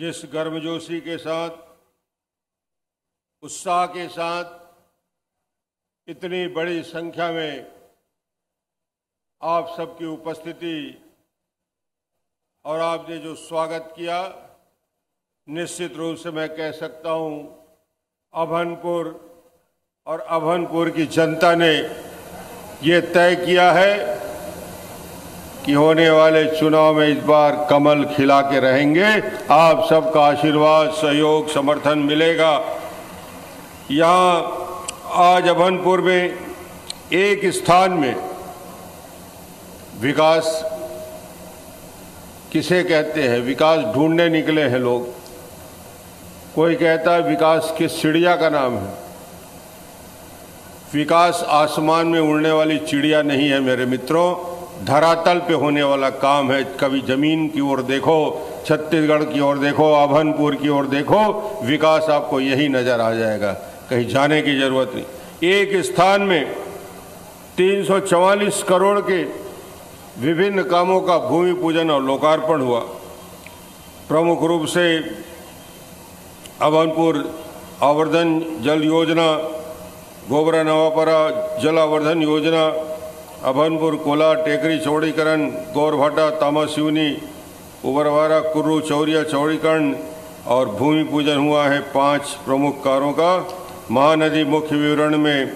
जिस गर्मजोशी के साथ, उत्साह के साथ इतनी बड़ी संख्या में आप सबकी उपस्थिति और आपने जो स्वागत किया, निश्चित रूप से मैं कह सकता हूं अभनपुर और अभनपुर की जनता ने ये तय किया है कि होने वाले चुनाव में इस बार कमल खिला के रहेंगे। आप सबका आशीर्वाद, सहयोग, समर्थन मिलेगा। यहाँ आज अभनपुर में एक स्थान में विकास किसे कहते हैं, विकास ढूंढने निकले हैं लोग। कोई कहता है विकास किस चिड़िया का नाम है। विकास आसमान में उड़ने वाली चिड़िया नहीं है मेरे मित्रों, धरातल पे होने वाला काम है। कभी जमीन की ओर देखो, छत्तीसगढ़ की ओर देखो, अभनपुर की ओर देखो, विकास आपको यही नजर आ जाएगा, कहीं जाने की जरूरत नहीं। एक स्थान में 344 करोड़ के विभिन्न कामों का भूमि पूजन और लोकार्पण हुआ। प्रमुख रूप से अभनपुर आवर्धन जल योजना, गोबरा नवापरा जल आवर्धन योजना, अभनपुर कोला टेकरी चौड़ीकरण, गौरभाटा तामासिवनी, उबरवारा कुर्रू चौरिया चौड़ीकरण और भूमि पूजन हुआ है 5 प्रमुख कारों का। महानदी मुख्य विवरण में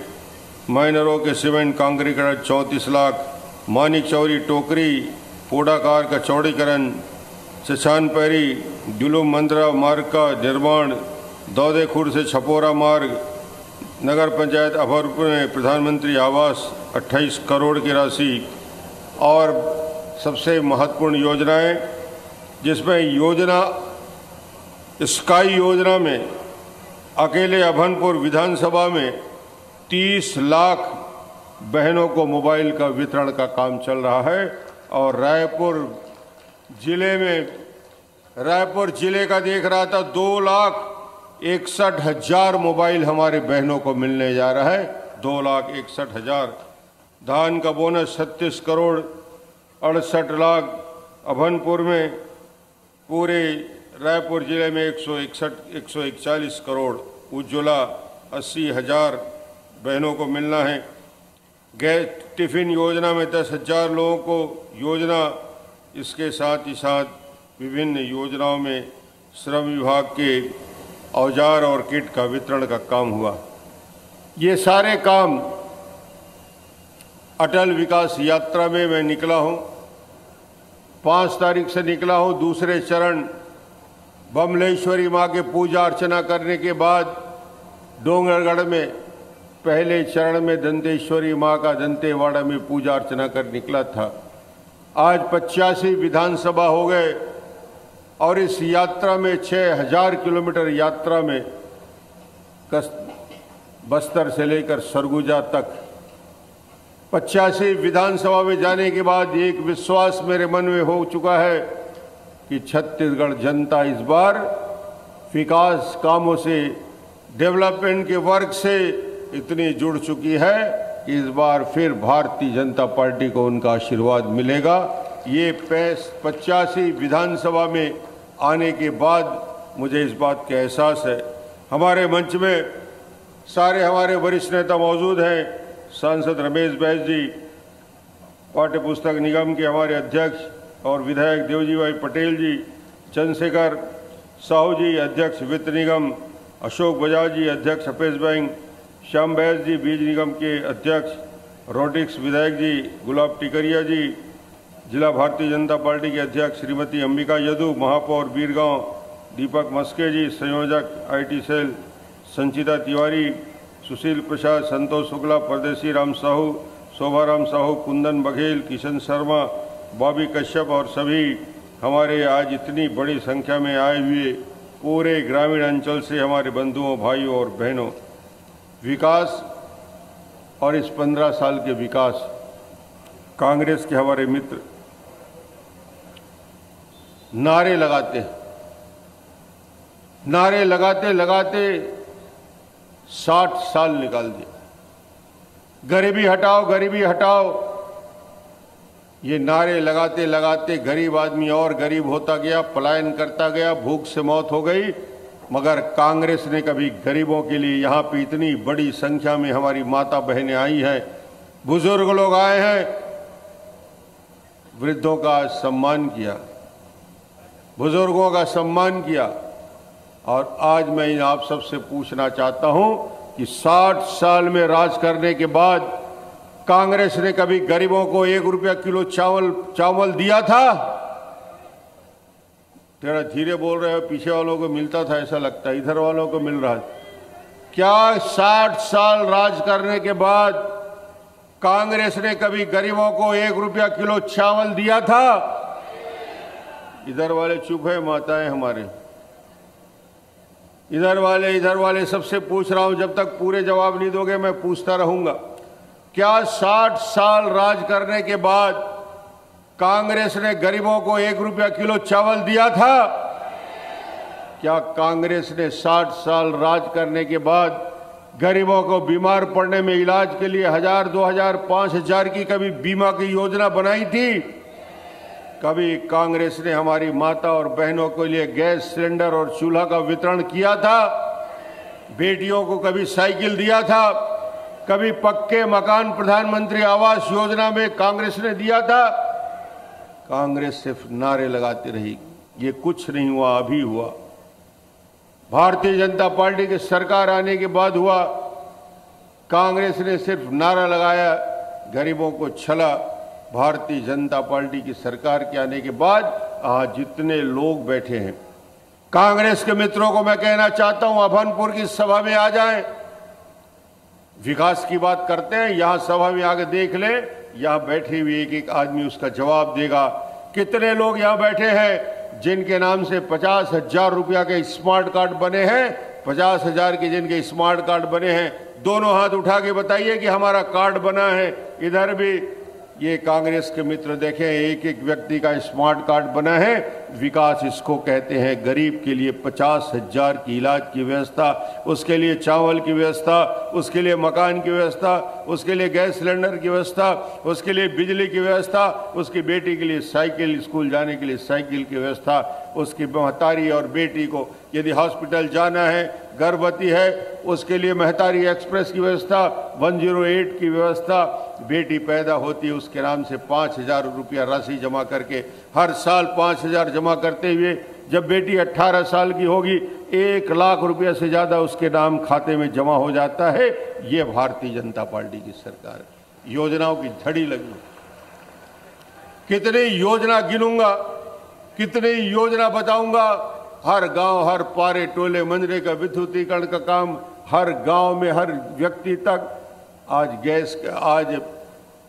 माइनरों के सीमेंट कांक्रीकरण 34 लाख, मानिक चौरी टोकरी पोडाकार का चौड़ीकरण, चचानपैरी जुलूम मंदरा मार्ग का निर्माण, दौदेखुर से छपोरा मार्ग, नगर पंचायत अभनपुर में प्रधानमंत्री आवास 28 करोड़ की राशि और सबसे महत्वपूर्ण योजनाएं, जिसमें योजना स्काई योजना में अकेले अभनपुर विधानसभा में 30 लाख बहनों को मोबाइल का वितरण का काम चल रहा है। और रायपुर जिले का देख रहा था 2,61,000 मोबाइल हमारे बहनों को मिलने जा रहा है, 2,61,000। धान का बोनस 36 करोड़ 68 लाख। अभनपुर में पूरे रायपुर जिले में 141 करोड़। उज्ज्वला 80,000 बहनों को मिलना है। गैस टिफिन योजना में 10,000 लोगों को योजना। इसके साथ ही साथ विभिन्न योजनाओं में श्रम विभाग के औजार और किट का वितरण का काम हुआ। ये सारे काम अटल विकास यात्रा में मैं निकला हूं, 5 तारीख से निकला हूं। दूसरे चरण बमलेश्वरी मां के पूजा अर्चना करने के बाद डोंगरगढ़ में पहले चरण में दंतेश्वरी मां का दंतेवाड़ा में पूजा अर्चना कर निकला था। आज 85 विधानसभा हो गए और इस यात्रा में 6,000 किलोमीटर यात्रा में बस्तर से लेकर सरगुजा तक 85 विधानसभा में जाने के बाद एक विश्वास मेरे मन में हो चुका है कि छत्तीसगढ़ जनता इस बार विकास कामों से, डेवलपमेंट के वर्क से इतनी जुड़ चुकी है कि इस बार फिर भारतीय जनता पार्टी को उनका आशीर्वाद मिलेगा। ये 85 विधानसभा में आने के बाद मुझे इस बात का एहसास है। हमारे मंच में सारे हमारे वरिष्ठ नेता मौजूद हैं। सांसद रमेश बैस जी, पाठ्य पुस्तक निगम के हमारे अध्यक्ष और विधायक देवजी भाई पटेल जी, चंद्रशेखर साहू जी अध्यक्ष वित्त निगम, अशोक बजाज जी अध्यक्ष अपेक्स बैंक, श्याम बैस जी बीज निगम के अध्यक्ष, रोटिक्स विधायक जी गुलाब टिकरिया जी, जिला भारतीय जनता पार्टी के अध्यक्ष श्रीमती अंबिका यदु, महापौर बीरगांव दीपक मस्के जी, संयोजक IT सेल संचिता तिवारी, सुशील प्रसाद, संतोष शुक्ला, परदेसी राम साहू, शोभाराम साहू, कुंदन बघेल, किशन शर्मा, बॉबी कश्यप और सभी हमारे आज इतनी बड़ी संख्या में आए हुए पूरे ग्रामीण अंचल से हमारे बंधुओं, भाइयों और बहनों, विकास और इस 15 साल के विकास, कांग्रेस के हमारे मित्र नारे लगाते लगाते 60 साल निकाल दिए। गरीबी हटाओ, गरीबी हटाओ, ये नारे लगाते लगाते गरीब आदमी और गरीब होता गया, पलायन करता गया, भूख से मौत हो गई। मगर कांग्रेस ने कभी गरीबों के लिए, यहाँ पे इतनी बड़ी संख्या में हमारी माता बहनें आई हैं, बुजुर्ग लोग आए हैं, वृद्धों का सम्मान किया, बुजुर्गों का सम्मान किया। और आज मैं आप सबसे पूछना चाहता हूं कि 60 साल में राज करने के बाद कांग्रेस ने कभी गरीबों को 1 रुपया किलो चावल दिया था? तेरा धीरे बोल रहे हो, पीछे वालों को मिलता था ऐसा लगता है, इधर वालों को मिल रहा है क्या? 60 साल राज करने के बाद कांग्रेस ने कभी गरीबों को 1 रुपया किलो चावल दिया था? इधर वाले चुप है, माताएं हमारे, इधर वाले सबसे पूछ रहा हूं, जब तक पूरे जवाब नहीं दोगे मैं पूछता रहूंगा। क्या 60 साल राज करने के बाद कांग्रेस ने गरीबों को 1 रुपया किलो चावल दिया था? क्या कांग्रेस ने 60 साल राज करने के बाद गरीबों को बीमार पड़ने में इलाज के लिए 1000, 2000, 5000 की कभी बीमा की योजना बनाई थी? कभी कांग्रेस ने हमारी माता और बहनों के लिए गैस सिलेंडर और चूल्हा का वितरण किया था? बेटियों को कभी साइकिल दिया था? कभी पक्के मकान प्रधानमंत्री आवास योजना में कांग्रेस ने दिया था? कांग्रेस सिर्फ नारे लगाती रही, ये कुछ नहीं हुआ, अभी हुआ। भारतीय जनता पार्टी की सरकार आने के बाद हुआ। कांग्रेस ने सिर्फ नारा लगाया, गरीबों को छला। भारतीय जनता पार्टी की सरकार के आने के बाद आज जितने लोग बैठे हैं, कांग्रेस के मित्रों को मैं कहना चाहता हूं, अभनपुर की सभा में आ जाएं। विकास की बात करते हैं, यहां सभा में आके देख ले, यहां बैठे हुए एक एक आदमी उसका जवाब देगा। कितने लोग यहां बैठे हैं जिनके नाम से 50,000 रुपया के स्मार्ट कार्ड बने हैं? 50,000 के जिनके स्मार्ट कार्ड बने हैं, दोनों हाथ उठा के बताइए कि हमारा कार्ड बना है। इधर भी ये कांग्रेस के मित्र देखें, एक एक व्यक्ति का स्मार्ट कार्ड बना है। विकास इसको कहते हैं। गरीब के लिए 50,000 की इलाज की व्यवस्था, उसके लिए चावल की व्यवस्था, उसके लिए मकान की व्यवस्था, उसके लिए गैस सिलेंडर की व्यवस्था, उसके लिए बिजली की व्यवस्था, उसकी बेटी के लिए साइकिल, स्कूल जाने के लिए साइकिल की व्यवस्था, उसकी महतारी और बेटी को यदि हॉस्पिटल जाना है, गर्भवती है, उसके लिए महतारी एक्सप्रेस की व्यवस्था, 108 की व्यवस्था। बेटी पैदा होती है उसके नाम से 5,000 रुपया राशि जमा करके, हर साल 5,000 जमा करते हुए जब बेटी 18 साल की होगी 1 लाख रुपया से ज्यादा उसके नाम खाते में जमा हो जाता है। ये भारतीय जनता पार्टी की सरकार है। योजनाओं की झड़ी लगी, कितनी योजना गिनूंगा, कितनी योजना बताऊंगा। हर गांव, हर पारे, टोले, मंजरे का विद्युतीकरण का काम हर गांव में, हर व्यक्ति तक। आज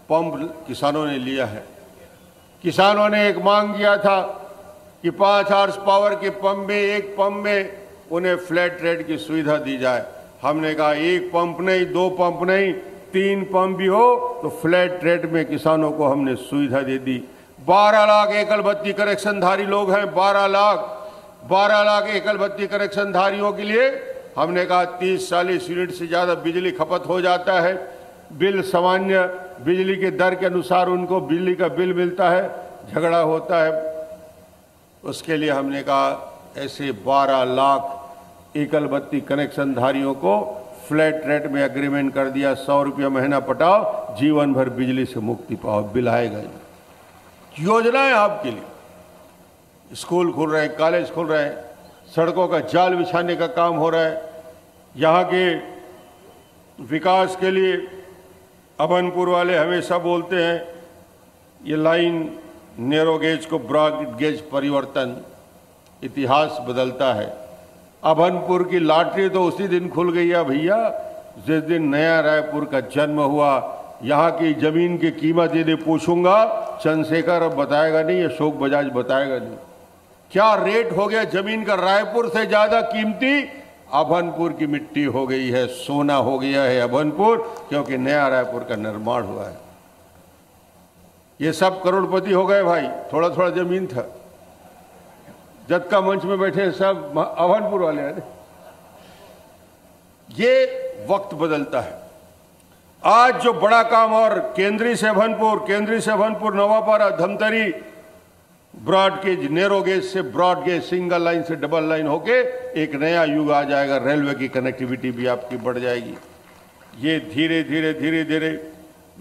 पंप किसानों ने लिया है। किसानों ने एक मांग किया था कि 5 हॉर्स पावर के पंप में, एक पंप में उन्हें फ्लैट रेट की सुविधा दी जाए। हमने कहा 1 पंप नहीं, 2 पंप नहीं, 3 पंप भी हो तो फ्लैट रेट में किसानों को हमने सुविधा दे दी। 12 लाख एकल बत्ती कनेक्शनधारी लोग हैं, 12 लाख एकल बत्ती कनेक्शनधारियों के लिए हमने कहा 30-40 यूनिट से ज्यादा बिजली खपत हो जाता है। बिल सामान्य बिजली के दर के अनुसार उनको बिजली का बिल मिलता है, झगड़ा होता है। उसके लिए हमने कहा ऐसे 12 लाख एकल बत्ती कनेक्शनधारियों को फ्लैट रेट में एग्रीमेंट कर दिया। 100 रुपया महीना पटाओ, जीवन भर बिजली से मुक्ति पाओ, बिल आएगा। योजनाएं आपके लिए। स्कूल खुल रहे हैं, कॉलेज खुल रहे हैं, सड़कों का जाल बिछाने का काम हो रहा है। यहाँ के विकास के लिए अभनपुर वाले हमेशा बोलते हैं ये लाइन नैरो गेज को ब्रॉड गेज परिवर्तन, इतिहास बदलता है। अभनपुर की लॉटरी तो उसी दिन खुल गई है भैया जिस दिन नया रायपुर का जन्म हुआ। यहाँ की जमीन की कीमत यदि पूछूंगा, चंद्रशेखर अब बताएगा नहीं, अशोक बजाज बताएगा नहीं, क्या रेट हो गया जमीन का। रायपुर से ज्यादा कीमती अभनपुर की मिट्टी हो गई है, सोना हो गया है अभनपुर, क्योंकि नया रायपुर का निर्माण हुआ है। ये सब करोड़पति हो गए भाई, थोड़ा थोड़ा जमीन था। जत्था मंच में बैठे सब अभनपुर वाले हैं। ये वक्त बदलता है। आज जो बड़ा काम और केंद्रीय से Bhanpur Navapara Dhamtari broad gauge narrow gauge से ब्रॉड गेज सिंगल लाइन से डबल लाइन होके एक नया युग आ जाएगा। रेलवे की कनेक्टिविटी भी आपकी बढ़ जाएगी। ये धीरे धीरे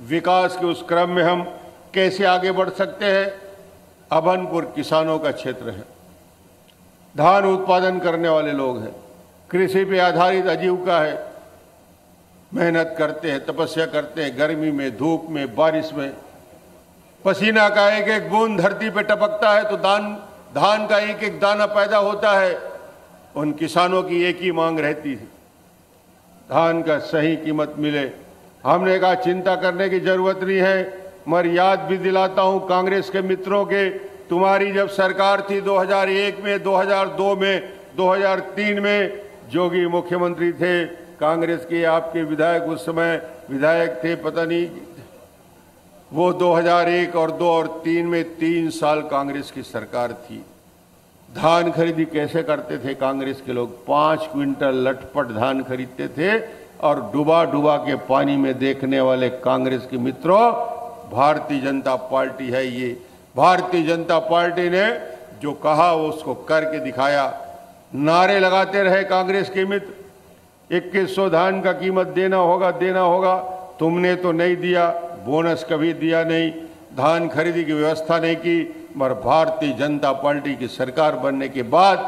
विकास के उस क्रम में हम कैसे आगे बढ़ सकते हैं। अभनपुर किसानों का क्षेत्र है, धान उत्पादन करने वाले लोग हैं, कृषि पे आधारित आजीविका है, मेहनत करते हैं, तपस्या करते हैं, गर्मी में, धूप में, बारिश में, पसीना का एक एक बूंद धरती पे टपकता है तो धान का एक एक दाना पैदा होता है। उन किसानों की एक ही मांग रहती है, धान का सही कीमत मिले। हमने कहा चिंता करने की जरूरत नहीं है। मगर याद भी दिलाता हूं कांग्रेस के मित्रों के, तुम्हारी जब सरकार थी 2001 में, 2002 में, 2003 में जोगी मुख्यमंत्री थे, कांग्रेस के आपके विधायक उस समय विधायक थे, पता नहीं वो 2001 और 2 और 3 में 3 साल कांग्रेस की सरकार थी। धान खरीदी कैसे करते थे कांग्रेस के लोग? 5 क्विंटल लटपट धान खरीदते थे और डुबा के पानी में देखने वाले कांग्रेस के मित्रों, भारतीय जनता पार्टी है ये। भारतीय जनता पार्टी ने जो कहा वो उसको करके दिखाया। नारे लगाते रहे कांग्रेस के मित्र, 2100 धान का कीमत देना होगा। तुमने तो नहीं दिया, बोनस कभी दिया नहीं, धान खरीदी की व्यवस्था नहीं की। मगर भारतीय जनता पार्टी की सरकार बनने के बाद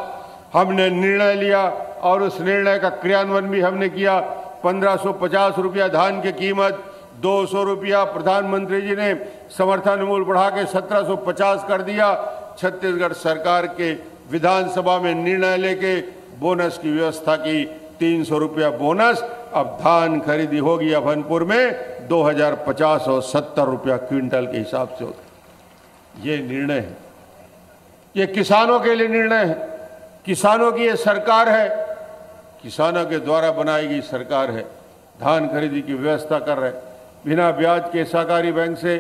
हमने निर्णय लिया और उस निर्णय का क्रियान्वयन भी हमने किया। 1550 रुपया धान की कीमत, 200 रुपया प्रधानमंत्री जी ने समर्थन मूल्य बढ़ा के 1750 कर दिया। छत्तीसगढ़ सरकार के विधानसभा में निर्णय लेके बोनस की व्यवस्था की, 300 रुपया बोनस। अब धान खरीदी होगी अभनपुर में 2050 और 70 रुपया क्विंटल के हिसाब से होता। ये निर्णय है, ये किसानों के लिए निर्णय है। किसानों की ये सरकार है, किसानों के द्वारा बनाई गई सरकार है। धान खरीदी की व्यवस्था कर रहे, बिना ब्याज के सहकारी बैंक से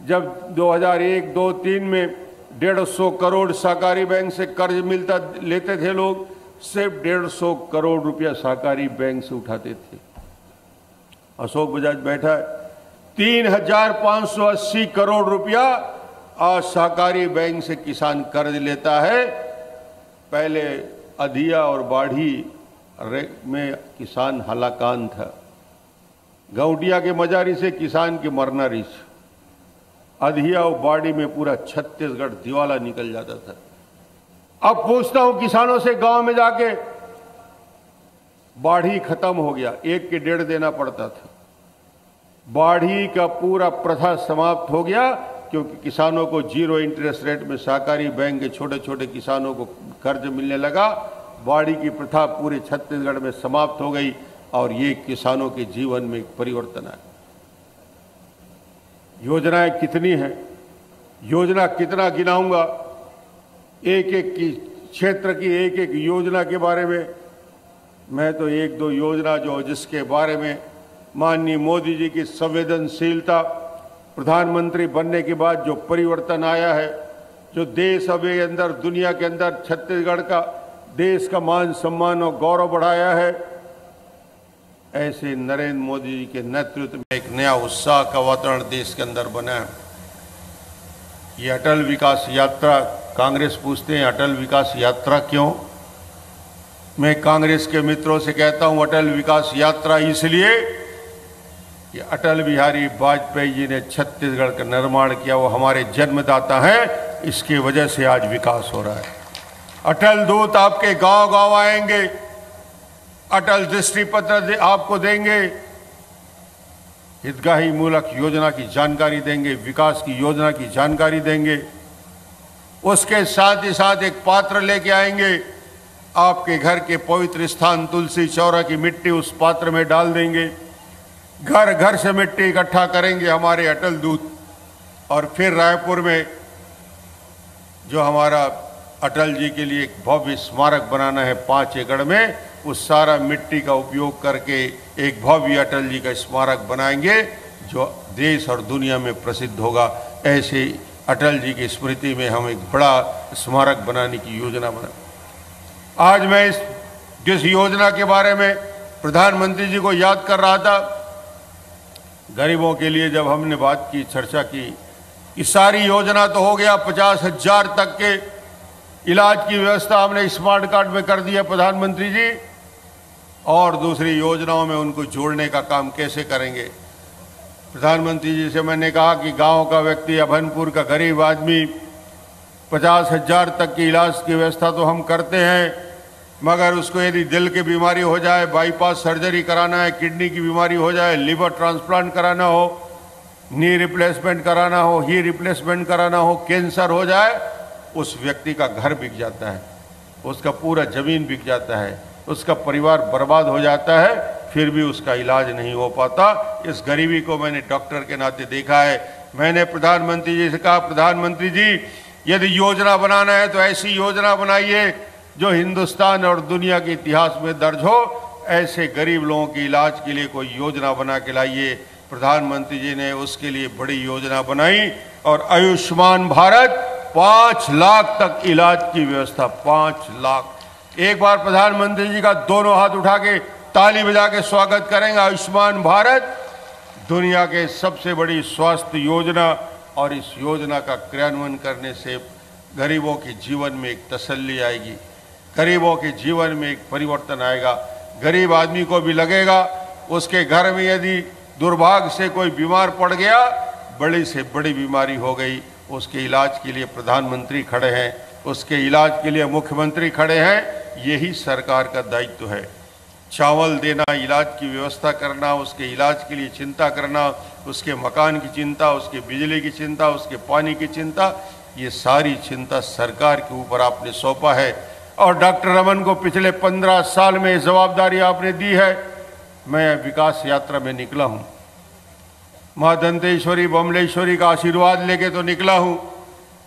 जब 2001, 2, 3 में 150 करोड़ सहकारी बैंक से कर्ज लेते थे लोग, सिर्फ 150 करोड़ रुपया सहकारी बैंक से उठाते थे। अशोक बजाज बैठा है, 3580 करोड़ रुपया आज सहकारी बैंक से किसान कर्ज लेता है। पहले अधिया और बाढ़ी में किसान हलाकान था, गौटिया के मजारी से किसान की मरना रिछ, अधिया और बाढ़ी में पूरा छत्तीसगढ़ दिवाला निकल जाता था। अब पूछता हूं किसानों से गांव में जाके, बाढ़ी खत्म हो गया, 1 के 1.5 देना पड़ता था। बाढ़ी का पूरा प्रथा समाप्त हो गया क्योंकि किसानों को 0 इंटरेस्ट रेट में सहकारी बैंक के छोटे छोटे किसानों को कर्ज मिलने लगा। बाढ़ी की प्रथा पूरे छत्तीसगढ़ में समाप्त हो गई और ये किसानों के जीवन में एक परिवर्तन आया। योजनाएं कितनी हैं, योजना कितना गिनाऊंगा, एक एक की क्षेत्र की एक एक योजना के बारे में। मैं तो 1-2 योजना जो जिसके बारे में माननीय मोदी जी की संवेदनशीलता, प्रधानमंत्री बनने के बाद जो परिवर्तन आया है, जो देश अभी अंदर दुनिया के अंदर छत्तीसगढ़ का देश का मान सम्मान और गौरव बढ़ाया है, ऐसे नरेंद्र मोदी जी के नेतृत्व में एक नया उत्साह का वातावरण देश के अंदर बना है। ये अटल विकास यात्रा, कांग्रेस पूछते हैं अटल विकास यात्रा क्यों? मैं कांग्रेस के मित्रों से कहता हूं अटल विकास यात्रा इसलिए कि अटल बिहारी वाजपेयी जी ने छत्तीसगढ़ का निर्माण किया, वो हमारे जन्मदाता हैं, इसकी वजह से आज विकास हो रहा है। अटल दूत आपके गांव गांव आएंगे, अटल दृष्टि पत्र आपको देंगे, हितग्राही मूलक योजना की जानकारी देंगे, विकास की योजना की जानकारी देंगे। उसके साथ ही साथ एक पात्र लेके आएंगे, आपके घर के पवित्र स्थान तुलसी चौरा की मिट्टी उस पात्र में डाल देंगे। घर घर से मिट्टी इकट्ठा करेंगे हमारे अटल दूत, और फिर रायपुर में जो हमारा अटल जी के लिए एक भव्य स्मारक बनाना है 5 एकड़ में, उस सारा मिट्टी का उपयोग करके एक भव्य अटल जी का स्मारक बनाएंगे जो देश और दुनिया में प्रसिद्ध होगा। ऐसे अटल जी की स्मृति में हम एक बड़ा स्मारक बनाने की योजना बना। आज मैं जिस योजना के बारे में प्रधानमंत्री जी को याद कर रहा था, गरीबों के लिए जब हमने बात की, चर्चा की, कि सारी योजना तो हो गया, 50,000 तक के इलाज की व्यवस्था हमने स्मार्ट कार्ड में कर दी है प्रधानमंत्री जी, और दूसरी योजनाओं में उनको जोड़ने का काम कैसे करेंगे। प्रधानमंत्री जी से मैंने कहा कि गांव का व्यक्ति, अभनपुर का गरीब आदमी, 50,000 तक की इलाज की व्यवस्था तो हम करते हैं, मगर उसको यदि दिल की बीमारी हो जाए, बाईपास सर्जरी कराना है, किडनी की बीमारी हो जाए, लिवर ट्रांसप्लांट कराना हो, नी रिप्लेसमेंट कराना हो, ही रिप्लेसमेंट कराना हो, कैंसर हो जाए, उस व्यक्ति का घर बिक जाता है, उसका पूरा जमीन बिक जाता है, उसका परिवार बर्बाद हो जाता है, फिर भी उसका इलाज नहीं हो पाता। इस गरीबी को मैंने डॉक्टर के नाते देखा है। मैंने प्रधानमंत्री जी से कहा, प्रधानमंत्री जी यदि योजना बनाना है तो ऐसी योजना बनाइए जो हिंदुस्तान और दुनिया के इतिहास में दर्ज हो, ऐसे गरीब लोगों के इलाज के लिए कोई योजना बना के लाइए। प्रधानमंत्री जी ने उसके लिए बड़ी योजना बनाई और आयुष्मान भारत 5 लाख तक इलाज की व्यवस्था, 5 लाख। एक बार प्रधानमंत्री जी का दोनों हाथ उठा के ताली बजा के स्वागत करेंगे। आयुष्मान भारत दुनिया के सबसे बड़ी स्वास्थ्य योजना, और इस योजना का क्रियान्वयन करने से गरीबों के जीवन में एक तसल्ली आएगी, गरीबों के जीवन में एक परिवर्तन आएगा। गरीब आदमी को भी लगेगा उसके घर में यदि दुर्भाग्य से कोई बीमार पड़ गया, बड़ी से बड़ी बीमारी हो गई, उसके इलाज के लिए प्रधानमंत्री खड़े हैं, उसके इलाज के लिए मुख्यमंत्री खड़े हैं। यही सरकार का दायित्व है। चावल देना, इलाज की व्यवस्था करना, उसके इलाज के लिए चिंता करना, उसके मकान की चिंता, उसके बिजली की चिंता, उसके पानी की चिंता, ये सारी चिंता सरकार के ऊपर आपने सौंपा है। और डॉक्टर रमन को पिछले 15 साल में जवाबदारी आपने दी है। मैं विकास यात्रा में निकला हूँ, माँ दंतेश्वरी बमलेश्वरी का आशीर्वाद लेके तो निकला हूँ,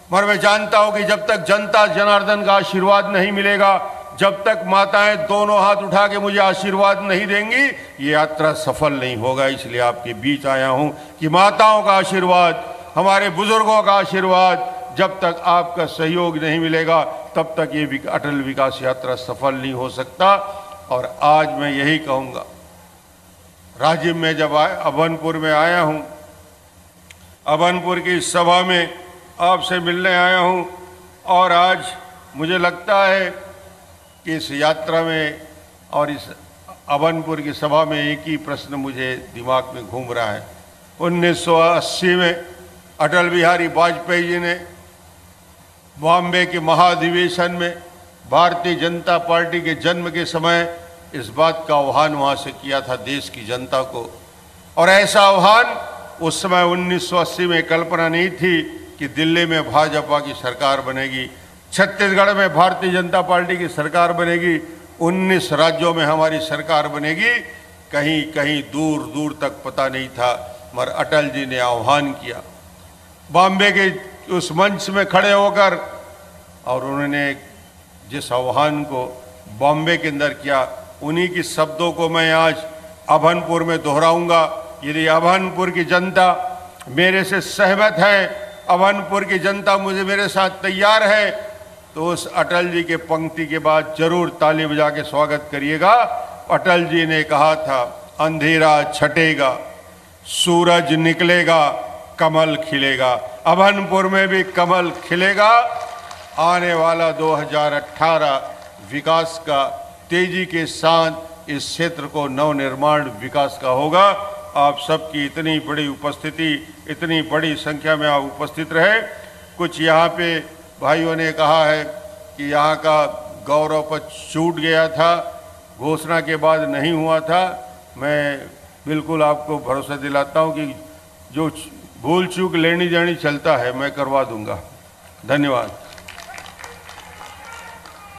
मगर मैं जानता हूँ कि जब तक जनता जनार्दन का आशीर्वाद नहीं मिलेगा, जब तक माताएं दोनों हाथ उठा के मुझे आशीर्वाद नहीं देंगी, ये यात्रा सफल नहीं होगा। इसलिए आपके बीच आया हूं कि माताओं का आशीर्वाद, हमारे बुजुर्गों का आशीर्वाद, जब तक आपका सहयोग नहीं मिलेगा तब तक ये अटल विकास यात्रा सफल नहीं हो सकता। और आज मैं यही कहूंगा, राजिम में जब अभनपुर में आया हूं, अभनपुर की सभा में आपसे मिलने आया हूं, और आज मुझे लगता है कि इस यात्रा में और इस अभनपुर की सभा में एक ही प्रश्न मुझे दिमाग में घूम रहा है। 1980 में अटल बिहारी वाजपेयी जी ने बॉम्बे के महाधिवेशन में भारतीय जनता पार्टी के जन्म के समय इस बात का आह्वान वहाँ से किया था देश की जनता को, और ऐसा आह्वान उस समय 1980 में कल्पना नहीं थी कि दिल्ली में भाजपा की सरकार बनेगी, छत्तीसगढ़ में भारतीय जनता पार्टी की सरकार बनेगी, 19 राज्यों में हमारी सरकार बनेगी। कहीं कहीं दूर दूर तक पता नहीं था, मगर अटल जी ने आह्वान किया बॉम्बे के उस मंच में खड़े होकर, और उन्होंने जिस आह्वान को बॉम्बे के अंदर किया, उन्हीं के शब्दों को मैं आज अभनपुर में दोहराऊंगा। यदि अभनपुर की जनता मेरे से सहमत है, अभनपुर की जनता मेरे साथ तैयार है, तो उस अटल जी के पंक्ति के बाद जरूर ताली बजा के स्वागत करिएगा। अटल जी ने कहा था, अंधेरा छटेगा, सूरज निकलेगा, कमल खिलेगा। अभनपुर में भी कमल खिलेगा। आने वाला 2018 विकास का तेजी के साथ इस क्षेत्र को नवनिर्माण विकास का होगा। आप सबकी इतनी बड़ी उपस्थिति, इतनी बड़ी संख्या में आप उपस्थित रहे। कुछ यहाँ पे भाइयों ने कहा है कि यहाँ का गौरव पद छूट गया था, घोषणा के बाद नहीं हुआ था। मैं बिल्कुल आपको भरोसा दिलाता हूँ कि जो भूल चूक लेनी देनी चलता है, मैं करवा दूंगा। धन्यवाद।